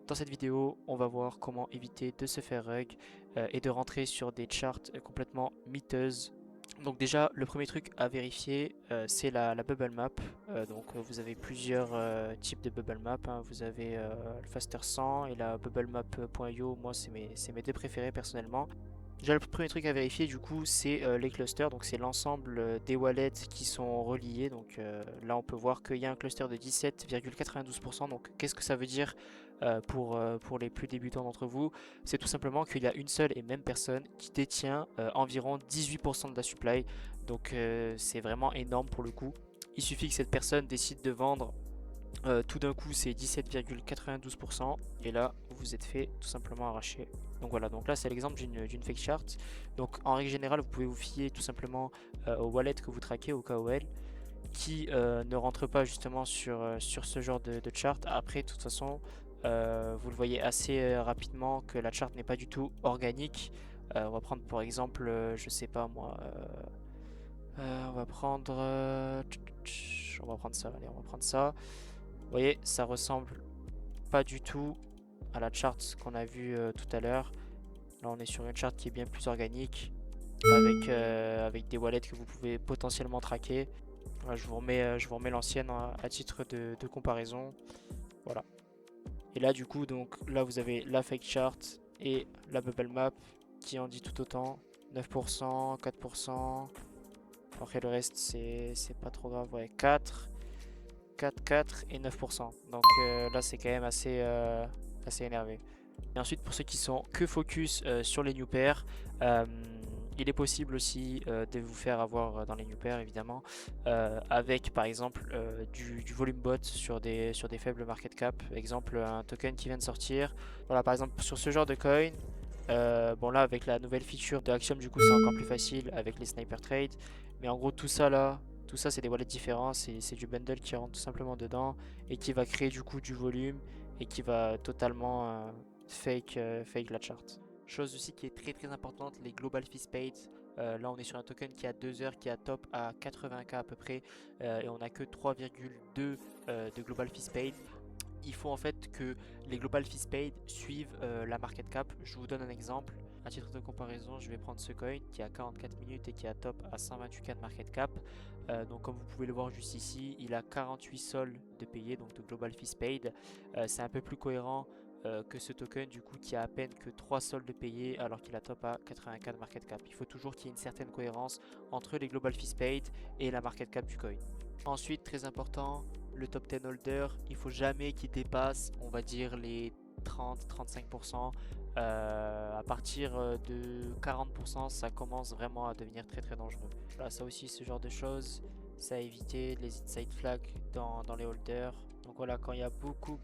Dans cette vidéo, on va voir comment éviter de se faire rug et de rentrer sur des charts complètement miteuses. Donc déjà, le premier truc à vérifier, c'est la bubble map. Vous avez plusieurs types de bubble map, hein. Vous avez le Faster 100 et la bubble map.io. Moi, c'est mes deux préférés personnellement. Déjà, le premier truc à vérifier, du coup, c'est les clusters. Donc, c'est l'ensemble des wallets qui sont reliés. Donc, là, on peut voir qu'il y a un cluster de 17,92%. Donc, qu'est-ce que ça veut dire pour les plus débutants d'entre vous? C'est tout simplement qu'il y a une seule et même personne qui détient environ 18% de la supply. Donc, c'est vraiment énorme pour le coup. Il suffit que cette personne décide de vendre tout d'un coup c'est 17,92% et là vous vous êtes fait tout simplement arracher. Donc voilà, donc là c'est l'exemple d'une fake chart. Donc en règle générale vous pouvez vous fier tout simplement au wallet que vous traquez, au KOL, qui ne rentre pas justement sur ce genre de chart. Après de toute façon vous le voyez assez rapidement que la chart n'est pas du tout organique. On va prendre pour exemple, je sais pas moi, on va prendre ça, allez on va prendre ça. Vous voyez, ça ressemble pas du tout à la chart qu'on a vue tout à l'heure. Là, on est sur une chart qui est bien plus organique, avec des wallets que vous pouvez potentiellement traquer. Voilà, je vous remets l'ancienne à titre de comparaison. Voilà. Et là, du coup, donc là, vous avez la fake chart et la bubble map qui en dit tout autant. 9%, 4%. Après, le reste, c'est pas trop grave. Ouais, 4. 4, 4 et 9%. Donc là, c'est quand même assez énervé. Et ensuite, pour ceux qui sont que focus sur les new pairs, il est possible aussi de vous faire avoir dans les new pairs, évidemment, avec par exemple du volume bot sur des faibles market cap. Exemple, un token qui vient de sortir. Voilà, par exemple, sur ce genre de coin. Bon là avec la nouvelle feature de Axiom du coup c'est encore plus facile avec les sniper trades, mais en gros tout ça là, tout ça c'est des wallets différents, c'est du bundle qui rentre tout simplement dedans et qui va créer du coup du volume et qui va totalement fake la chart. Chose aussi qui est très importante, les global fees paid. Là on est sur un token qui a 2 heures, qui a top à 80k à peu près, et on a que 3,2 de global fees paid. Il faut en fait que les global fees paid suivent la market cap. Je vous donne un exemple. À titre de comparaison, je vais prendre ce coin qui a 44 minutes et qui a top à 128k de market cap. Donc comme vous pouvez le voir juste ici, il a 48 sols de payés, donc de global fees paid. C'est un peu plus cohérent que ce token du coup qui a à peine que 3 soldes payés alors qu'il a top à 80k de market cap. Il faut toujours qu'il y ait une certaine cohérence entre les global fees paid et la market cap du coin. Ensuite, très important, le top 10 holder, il faut jamais qu'il dépasse, on va dire, les 30-35%. À partir de 40%, ça commence vraiment à devenir très dangereux. Voilà, ça aussi, ce genre de choses, ça a évité les inside flags dans les holders. Donc voilà, quand il y a beaucoup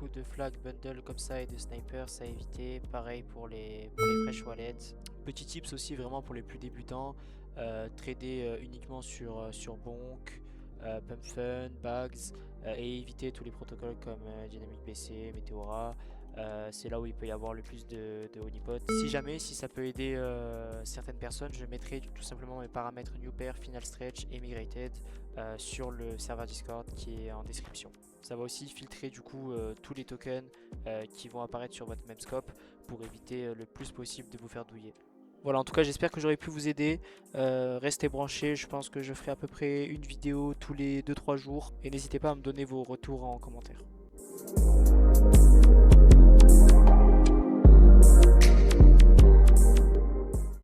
de flags bundle comme ça et de snipers, ça a évité. Pareil pour les fresh wallets. Petit tips aussi vraiment pour les plus débutants, trader uniquement sur Bonk, Pump Fun, Bags, et éviter tous les protocoles comme Dynamic BC, Meteora. C'est là où il peut y avoir le plus de honeypot. Si ça peut aider certaines personnes, je mettrai tout simplement mes paramètres new pair, final stretch et migrated sur le serveur Discord qui est en description. Ça va aussi filtrer du coup tous les tokens qui vont apparaître sur votre memscope pour éviter le plus possible de vous faire douiller. Voilà, en tout cas, j'espère que j'aurai pu vous aider. Restez branchés, je pense que je ferai à peu près une vidéo tous les 2-3 jours. Et n'hésitez pas à me donner vos retours en commentaire.